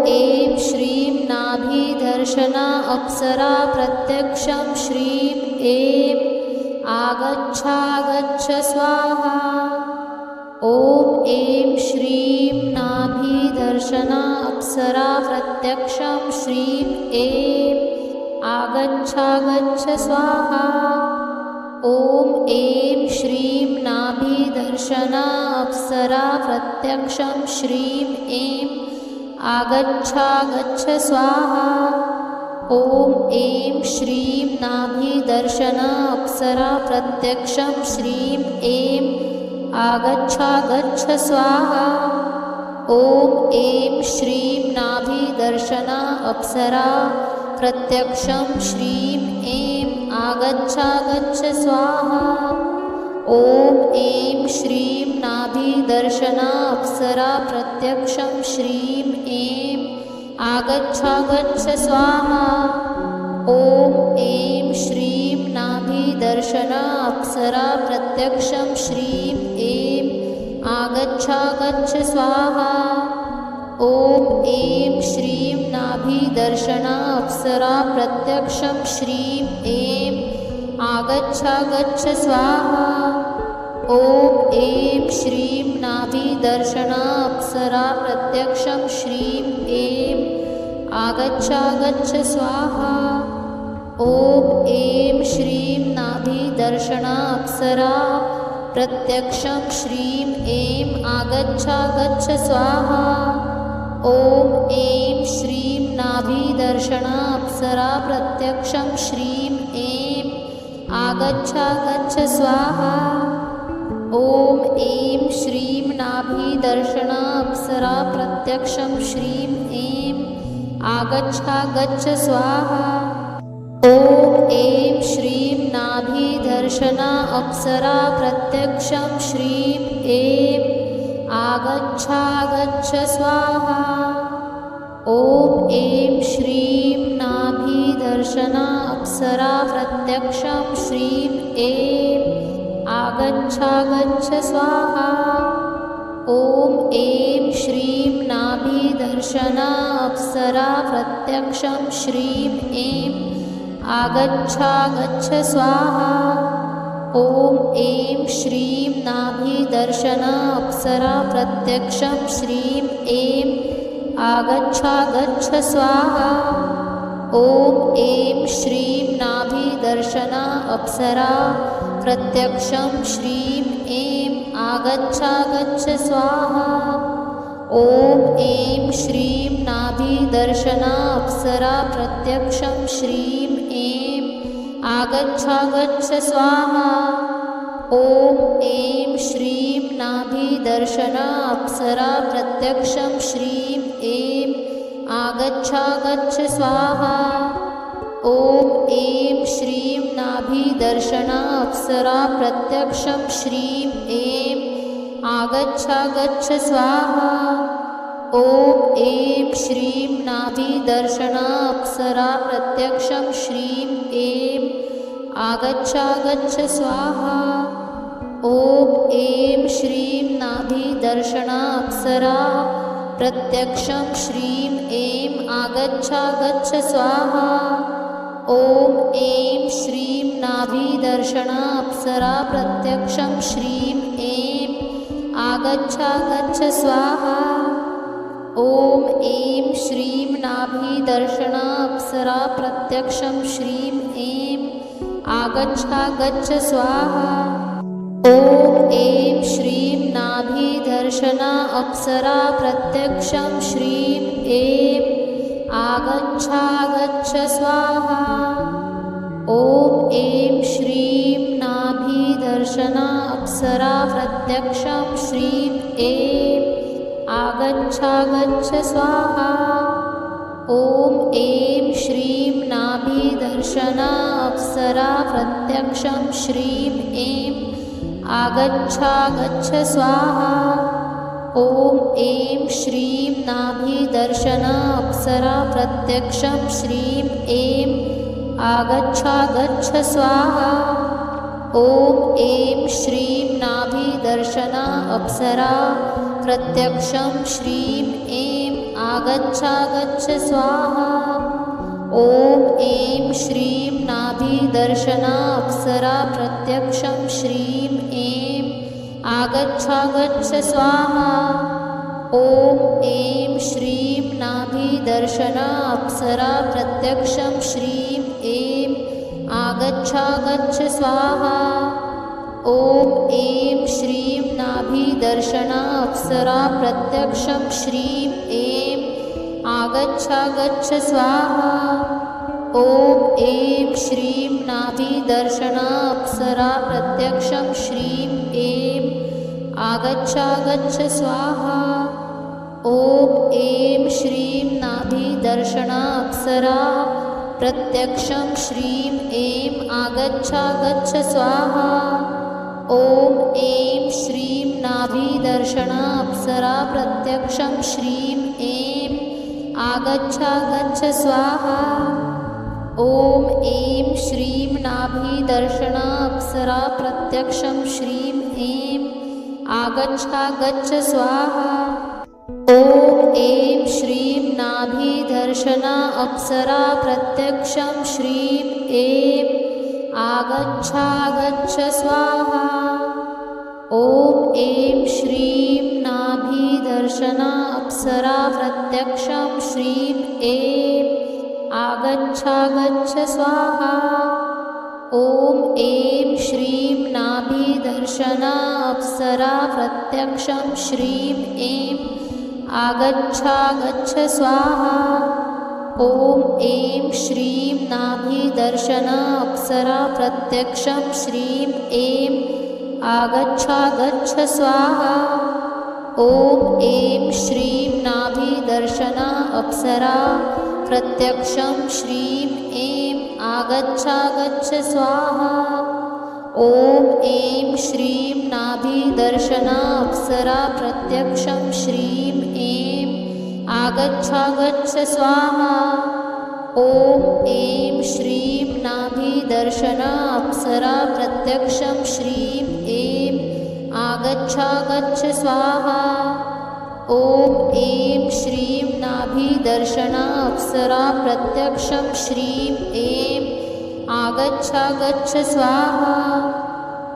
ऐं श्रीं नाभिदर्शना अप्सरा प्रत्यक्षं श्रीं ऐं आगच्छागच्छ स्वाहा। ॐ ऐं श्रीं नाभिदर्शना अप्सरा प्रत्यक्षं श्रीं ऐं आगच्छागच्छ स्वाहा। ॐ ऐं श्रीं नाभिदर्शना अप्सरा प्रत्यक्षं श्रीं ऐं आगच्छागच्छ स्वाहा। ॐ ऐं श्रीं नाभिदर्शना अप्सरा प्रत्यक्षं श्रीं ऐं आगच्छागच्छ स्वाहा। ॐ ऐं श्रीं नाभिदर्शना अप्सरा प्रत्यक्षं श्रीं ऐं आगच्छागच्छ स्वाहा। ॐ ऐं श्रीं नाभिदर्शना अप्सरा प्रत्यक्षं श्रीं ऐं आगच्छागच्छ स्वाहा। ॐ ऐं श्रीं नाभिदर्शना अप्सरा प्रत्यक्षं श्रीं ऐं आगच्छागच्छ स्वाहा। ॐ ऐं श्रीं नाभिदर्शना अप्सरा प्रत्यक्षं श्रीं ऐं आगच्छागच्छ स्वाहा। ॐ ऐं श्रीं नाभिदर्शना अप्सरा प्रत्यक्षं श्रीं ऐं आगच्छागच्छ स्वाहा। ॐ ऐं श्रीं नाभिदर्शना अप्सरा प्रत्यक्षं श्रीं ऐं आगच्छागच्छ स्वाहा। ॐ ऐं श्रीं नाभिदर्शना अप्सरा प्रत्यक्षं श्रीं ऐं आगच्छागच्छ स्वाहा। ॐ ऐं श्रीं नाभिदर्शना अप्सरा प्रत्यक्षं श्रीं ऐं आगच्छागच्छ स्वाहा। ॐ ऐं श्रीं नाभिदर्शना अप्सरा प्रत्यक्षं श्रीं ऐं आगच्छागच्छ स्वाहा। ॐ ऐं श्रीं नाभिदर्शना अप्सरा प्रत्यक्षं श्रीं ऐं आगच्छागच्छ स्वाहा। ॐ ऐं श्रीं नाभिदर्शना अप्सरा प्रत्यक्षं श्रीं ऐं आगच्छागच्छ स्वाहा। ॐ ऐं श्रीं नाभिदर्शना अप्सरा प्रत्यक्षं श्रीं ऐं आगच्छागच्छ स्वाहा। ॐ ऐं श्रीं नाभिदर्शना अप्सरा प्रत्यक्षं श्रीं ऐं आगच्छागच्छ स्वाहा। ॐ ऐं श्रीं नाभिदर्शना अप्सरा प्रत्यक्षं श्रीं ऐं आगच्छागच्छ स्वाहा। ॐ ऐं श्रीं नाभिदर्शना अप्सरा प्रत्यक्षं श्रीं ऐं आगच्छागच्छ स्वाहा। ॐ ऐं श्रीं नाभिदर्शना अप्सरा प्रत्यक्षं श्रीं ऐं आगच्छागच्छ स्वाहा। ॐ ऐं श्रीं नाभिदर्शना अप्सरा प्रत्यक्षं श्रीं ऐं आगच्छागच्छ स्वाहा। ॐ ऐं श्रीं नाभिदर्शना अप्सरा प्रत्यक्षं श्रीं ऐं आगच्छागच्छ स्वाहा। ॐ ऐं श्रीं नाभिदर्शना अप्सरा प्रत्यक्षं श्रीं ऐं आगच्छागच्छ स्वाहा। ॐ ऐं श्रीं नाभिदर्शना अप्सरा प्रत्यक्षं श्रीं ऐं आगच्छागच्छ स्वाहा। ॐ ऐं श्रीं नाभिदर्शना अप्सरा प्रत्यक्षं श्रीं ऐं आगच्छागच्छ स्वाहा। ॐ ऐं श्रीं नाभिदर्शना अप्सरा प्रत्यक्षं श्रीं ऐं आगच्छागच्छ स्वाहा। ॐ ऐं श्रीं नाभिदर्शना अप्सरा प्रत्यक्षं श्रीं ऐं आगच्छागच्छ स्वाहा। ॐ ऐं श्रीं नाभिदर्शना अप्सरा प्रत्यक्षं श्रीं ऐं आगच्छागच्छ स्वाहा। ॐ ऐं श्रीं नाभिदर्शना अप्सरा प्रत्यक्षं श्रीं ऐं आगच्छ स्वाहा। ॐ ऐं श्रीं नाभिदर्शना अप्सरा प्रत्यक्षं श्रीं ऐं आगच्छ स्वाहा। ॐ ऐं श्रीं नाभिदर्शना अप्सरा प्रत्यक्षं श्रीं ऐं आगच्छ स्वाहा। ॐ ऐं श्रीं नाभिदर्शना अप्सरा प्रत्यक्षं श्रीं ऐं आगच्छ स्वाहा। ॐ ऐं श्रीं नाभिदर्शना अप्सरा प्रत्यक्षं श्रीं ऐं आगच्छ स्वाहा। ॐ ऐं श्रीं नाभिदर्शना अप्सरा प्रत्यक्षं श्रीं ऐं आगच्छ स्वाहा। ॐ ऐं श्रीं नाभिदर्शना अप्सरा प्रत्यक्षं श्रीं ऐं आगच्छ स्वाहा। ॐ ऐं श्रीं नाभिदर्शना अप्सरा प्रत्यक्षं श्रीं ऐं आगच्छ स्वाहा। ॐ ऐं श्रीं नाभिदर्शना अप्सरा प्रत्यक्षं श्रीं ऐं आगच्छ स्वाहा। ॐ ऐं श्रीं नाभिदर्शना अप्सरा प्रत्यक्षं श्रीं ऐं आगच्छ स्वाहा। ॐ ऐं श्रीं नाभिदर्शना अप्सरा प्रत्यक्षं श्रीं ऐं आगच्छ स्वाहा। ॐ ऐं श्रीं नाभिदर्शना अप्सरा प्रत्यक्षं श्रीं ऐं आगच्छ स्वाहा। ॐ ऐं श्रीं नाभिदर्शना अप्सरा प्रत्यक्षं श्रीं ऐं आगच्छ स्वाहा। ॐ ऐं श्रीं नाभिदर्शना अप्सरा प्रत्यक्षं श्रीं ऐं आगच्छ स्वाहा। ॐ ऐं श्रीं नाभिदर्शना अप्सरा प्रत्यक्षं श्रीं ऐं आगच्छ स्वाहा। ॐ ऐं श्रीं नाभिदर्शना अप्सरा प्रत्यक्षं श्रीं ऐं आगच्छ स्वाहा।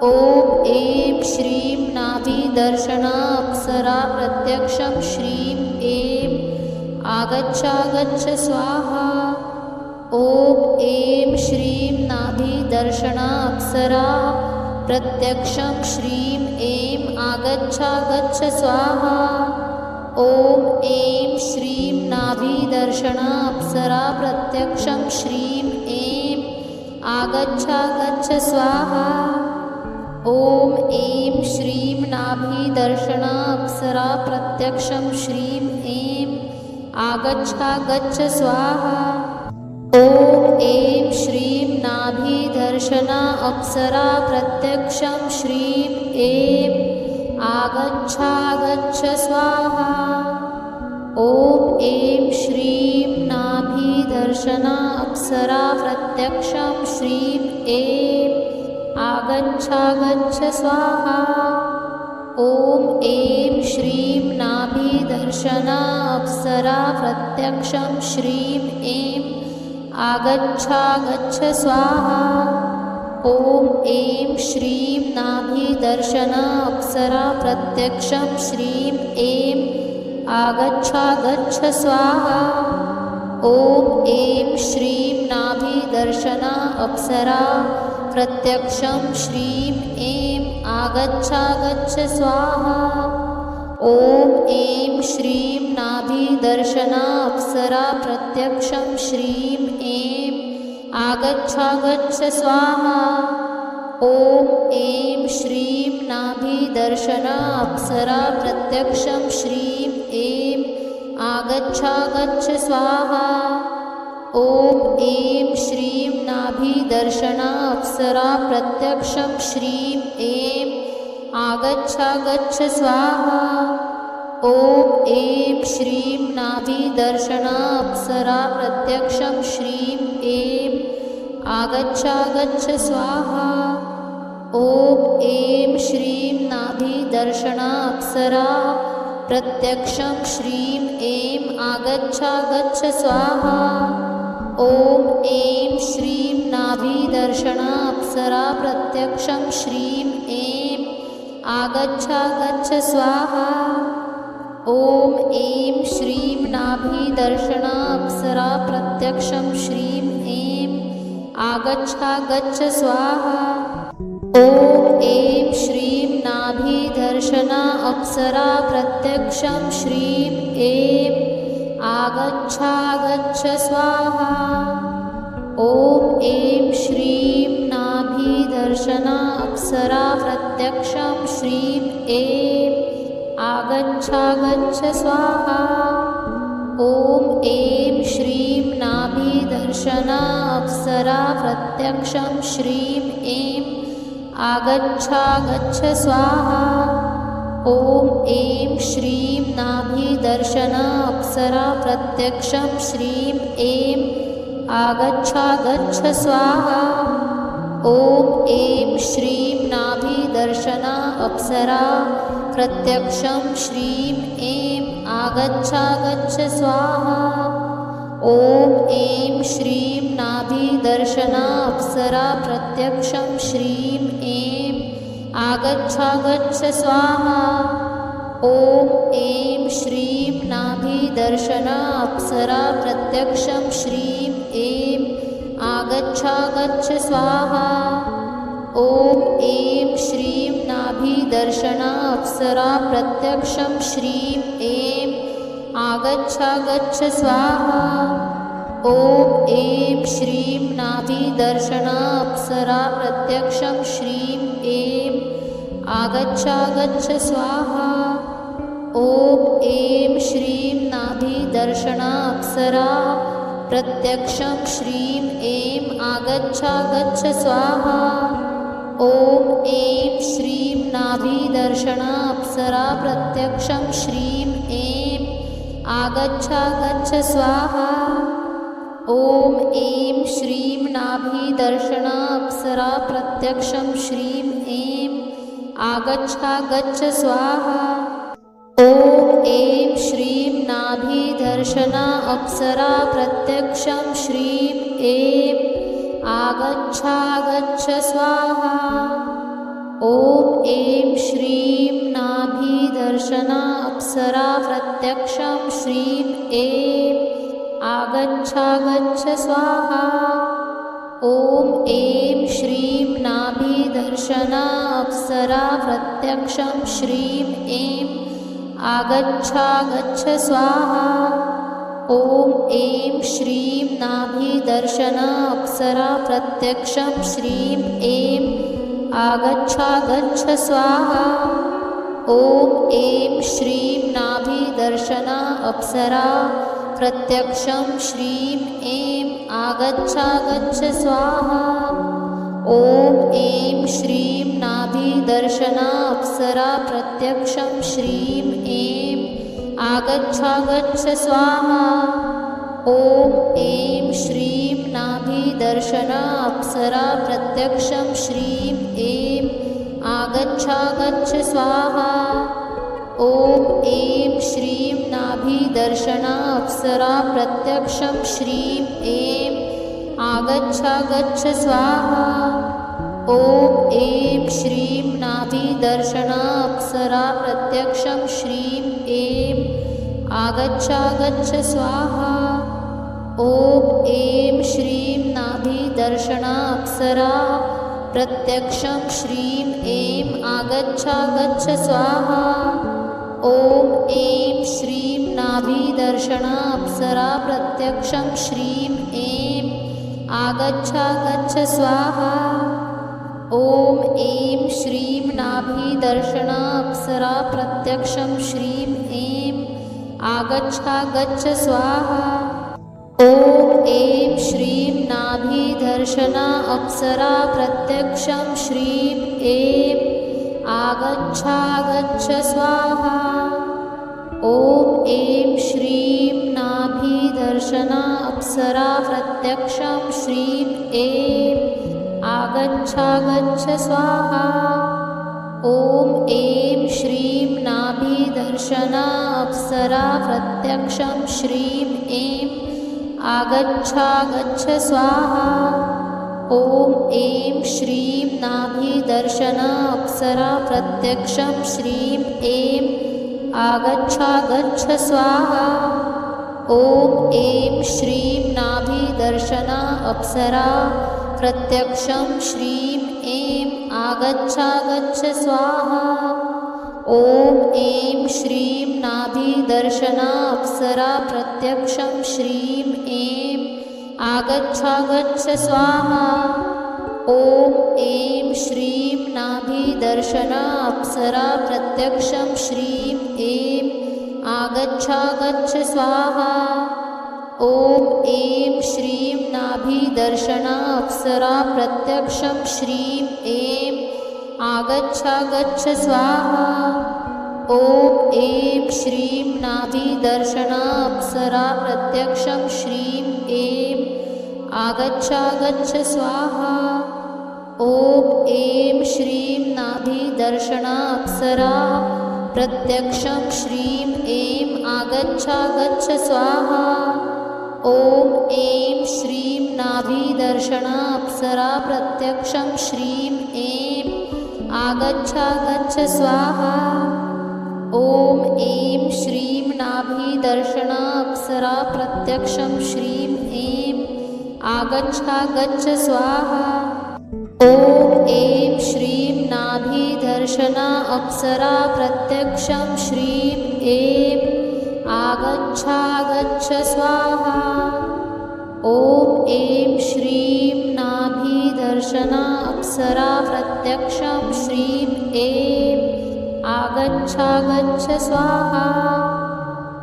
ॐ ऐं श्रीं नाभिदर्शना अप्सरा प्रत्यक्षं श्रीं ऐं आगच्छ स्वाहा। ॐ ऐं श्रीं नाभिदर्शना अप्सरा प्रत्यक्षं श्रीं ऐं आगच्छ स्वाहा। ॐ ऐं श्रीं नाभिदर्शना अप्सरा प्रत्यक्षं श्रीं ऐं आगच्छ स्वाहा। ॐ ऐं श्रीं नाभिदर्शना अप्सरा प्रत्यक्षं श्रीं ऐं आगच्छ स्वाहा। ॐ ऐं श्रीं नाभिदर्शना अप्सरा प्रत्यक्षं श्रीं ऐं आगच्छ स्वाहा। ॐ ऐं श्रीं नाभिदर्शना अप्सरा प्रत्यक्षं श्रीं ऐं आगच्छ स्वाहा। ॐ ऐं श्रीं नाभिदर्शना अप्सरा प्रत्यक्षं श्रीं ऐं आगच्छ स्वाहा। ॐ ऐं श्रीं नाभिदर्शना अप्सरा प्रत्यक्षं श्रीं ऐं आगच्छ स्वाहा। ॐ ऐं श्रीं नाभिदर्शना अप्सरा प्रत्यक्षं श्रीं ऐं आगच्छ स्वाहा। ॐ ऐं श्रीं नाभिदर्शना अप्सरा प्रत्यक्षं श्रीं ऐं आगच्छ स्वाहा। ॐ ऐं श्रीं नाभिदर्शना अप्सरा प्रत्यक्षं श्रीं ऐं आगच्छ स्वाहा। ॐ ऐं श्रीं नाभिदर्शना अप्सरा प्रत्यक्षं श्रीं ऐं आगच्छ स्वाहा। ॐ ऐं श्रीं नाभिदर्शना अप्सरा प्रत्यक्षं श्रीं ऐं आगच्छ स्वाहा। ॐ ऐं श्रीं नाभिदर्शना अप्सरा प्रत्यक्षं श्रीं ऐं आगच्छागच्छ स्वाहा। ॐ ऐं श्रीं नाभिदर्शना अप्सरा प्रत्यक्षं श्रीं ऐं आगच्छागच्छ स्वाहा। ॐ ऐं श्रीं नाभिदर्शना अप्सरा प्रत्यक्षं श्रीं ऐं आगच्छागच्छ स्वाहा। ॐ ऐं श्रीं नाभिदर्शना अप्सरा प्रत्यक्षं श्रीं ऐं आगच्छागच्छ स्वाहा। ॐ ऐं श्रीं नाभिदर्शना अप्सरा प्रत्यक्षं श्रीं ऐं आगच्छागच्छ स्वाहा। ॐ ऐं श्रीं नाभिदर्शना अप्सरा प्रत्यक्षं श्रीं ऐं आगच्छागच्छ स्वाहा। ॐ ऐं श्रीं नाभिदर्शना अप्सरा प्रत्यक्षं श्रीं ऐं आगच्छागच्छ स्वाहा। ॐ ऐं श्रीं नाभिदर्शना अप्सरा प्रत्यक्षं श्रीं ऐं आगच्छागच्छ स्वाहा। ॐ ऐं श्रीं नाभिदर्शना अप्सरा प्रत्यक्षं श्रीं ऐं आगच्छागच्छ स्वाहा। ॐ ऐं श्रीं नाभिदर्शना अप्सरा प्रत्यक्षं श्रीं ऐं आगच्छागच्छ स्वाहा। ॐ ऐं श्रीं नाभिदर्शना अप्सरा प्रत्यक्षं श्रीं ऐं आगच्छागच्छ स्वाहा। ॐ ऐं श्रीं नाभिदर्शना अप्सरा प्रत्यक्षं श्रीं ऐं आगच्छागच्छ स्वाहा। ॐ ऐं श्रीं नाभिदर्शना अप्सरा प्रत्यक्षं श्रीं ऐं आगच्छागच्छ स्वाहा। ॐ ऐं श्रीं नाभिदर्शना अप्सरा प्रत्यक्षं श्रीं ऐं आगच्छागच्छ स्वाहा। ॐ ऐं श्रीं नाभिदर्शना अप्सरा प्रत्यक्षं श्रीं ऐं आगच्छागच्छ स्वाहा। ॐ ऐं श्रीं नाभिदर्शना अप्सरा प्रत्यक्षं श्रीं ऐं आगच्छागच्छ स्वाहा। ॐ ऐं श्रीं नाभिदर्शना अप्सरा प्रत्यक्षं श्रीं ऐं आगच्छागच्छ स्वाहा। ॐ ऐं श्रीं नाभिदर्शना अप्सरा प्रत्यक्षं श्रीं ऐं आगच्छागच्छ स्वाहा। ॐ ऐं श्रीं नाभिदर्शना अप्सरा प्रत्यक्षं श्रीं ऐं आगच्छागच्छ स्वाहा। ॐ ऐं श्रीं नाभिदर्शना अप्सरा प्रत्यक्षं श्रीं ऐं आगच्छागच्छ स्वाहा। ॐ ऐं श्रीं नाभिदर्शना अप्सरा प्रत्यक्षं श्रीं ऐं आगच्छागच्छ स्वाहा। ॐ ऐं श्रीं नाभिदर्शना अप्सरा प्रत्यक्षं श्रीं ऐं आगच्छागच्छ स्वाहा। ॐ ऐं श्रीं नाभिदर्शना अप्सरा प्रत्यक्षं श्रीं ऐं आगच्छागच्छ स्वाहा। ॐ ऐं श्रीं नाभिदर्शना अप्सरा प्रत्यक्षं श्रीं ऐं आगच्छागच्छ स्वाहा। ॐ ऐं श्रीं नाभिदर्शना अप्सरा प्रत्यक्षं श्रीं ऐं आगच्छागच्छ स्वाहा। ॐ ऐं श्रीं नाभिदर्शना अप्सरा प्रत्यक्षं श्रीं ऐं आगच्छागच्छ स्वाहा। ॐ ऐं श्रीं नाभिदर्शना अप्सरा प्रत्यक्षं श्रीं ऐं आगच्छागच्छ स्वाहा। ॐ ऐं श्रीं नाभिदर्शना अप्सरा प्रत्यक्षं श्रीं ऐं आगच्छागच्छ स्वाहा। ॐ ऐं श्रीं नाभिदर्शना अप्सरा प्रत्यक्षं श्रीं ऐं आगच्छागच्छ स्वाहा। ॐ ऐं श्रीं नाभिदर्शना अप्सरा प्रत्यक्षं श्रीं ऐं आगच्छागच्छ स्वाहा। ॐ ऐं श्रीं नाभिदर्शना अप्सरा प्रत्यक्षं श्रीं ऐं आगच्छागच्छ स्वाहा। ॐ ऐं श्रीं नाभिदर्शना अप्सरा प्रत्यक्षं श्रीं ऐं आगच्छागच्छ स्वाहा। ॐ ऐं श्रीं नाभिदर्शना अप्सरा प्रत्यक्षं श्रीं ऐं आगच्छागच्छ स्वाहा। ॐ ऐं श्रीं नाभिदर्शना अप्सरा प्रत्यक्षं श्रीं ऐं आगच्छागच्छ स्वाहा। ॐ ऐं श्रीं नाभिदर्शना अप्सरा प्रत्यक्षं श्रीं ऐं आगच्छागच्छ स्वाहा। ॐ ऐं श्रीं नाभिदर्शना अप्सरा प्रत्यक्षं श्रीं ऐं आगच्छागच्छ स्वाहा। ॐ ऐं श्रीं नाभिदर्शना अप्सरा प्रत्यक्षं श्रीं ऐं आगच्छागच्छ स्वाहा। ॐ ऐं श्रीं नाभिदर्शना अप्सरा प्रत्यक्षं श्रीं ऐं आगच्छागच्छ स्वाहा। ॐ ऐं श्रीं नाभिदर्शना अप्सरा प्रत्यक्षं श्रीं ऐं आगच्छागच्छ स्वाहा। ॐ ऐं श्रीं नाभिदर्शना अप्सरा प्रत्यक्षं श्रीं ऐं आगच्छागच्छ स्वाहा। ॐ ऐं श्रीं नाभिदर्शना अप्सरा प्रत्यक्षं श्रीं ऐं आगच्छागच्छ स्वाहा।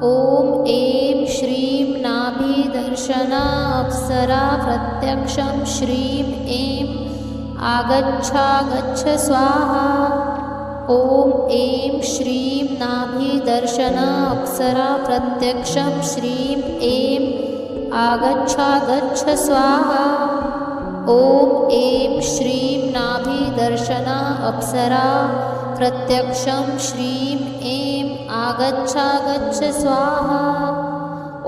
ॐ ऐं श्रीं नाभिदर्शना अप्सरा प्रत्यक्षं श्रीं ऐं आगच्छागच्छ स्वाहा। ॐ ऐं श्रीं नाभिदर्शना अप्सरा प्रत्यक्षं श्रीं ऐं आगच्छागच्छ स्वाहा। ॐ ऐं श्रीं नाभिदर्शना अप्सरा प्रत्यक्षं श्रीं ऐं आगच्छागच्छ स्वाहा।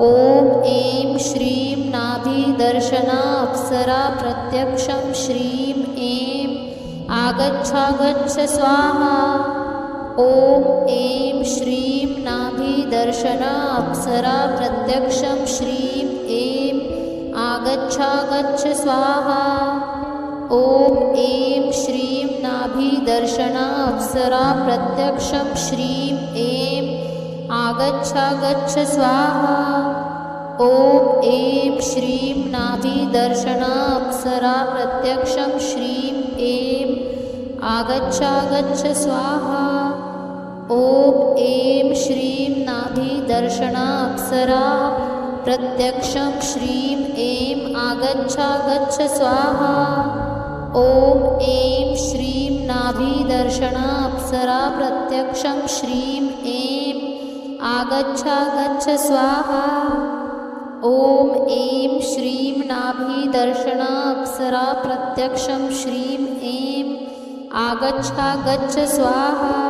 ॐ ऐं श्रीं नाभिदर्शना अप्सरा प्रत्यक्षं श्रीं ऐं आगच्छागच्छ स्वाहा। ॐ ऐं श्रीं नाभिदर्शना अप्सरा प्रत्यक्षं श्रीं ऐं आगच्छागच्छ स्वाहा। ॐ ऐं श्रीं नाभिदर्शना अप्सरा प्रत्यक्षं श्रीं ऐं आगच्छागच्छ स्वाहा। ॐ ऐं श्रीं नाभिदर्शना अप्सरा प्रत्यक्षं श्रीं ऐं आगच्छागच्छ स्वाहा। ॐ ऐं श्रीं नाभिदर्शना अप्सरा प्रत्यक्षं श्रीं ऐं आगच्छागच्छ स्वाहा। ॐ ऐं श्रीं नाभिदर्शना अप्सरा प्रत्यक्षं श्रीं ऐं आगच्छागच्छ स्वाहा। ॐ ऐं श्रीं नाभिदर्शना अप्सरा प्रत्यक्षं श्रीं ऐं आगच्छागच्छ स्वाहा।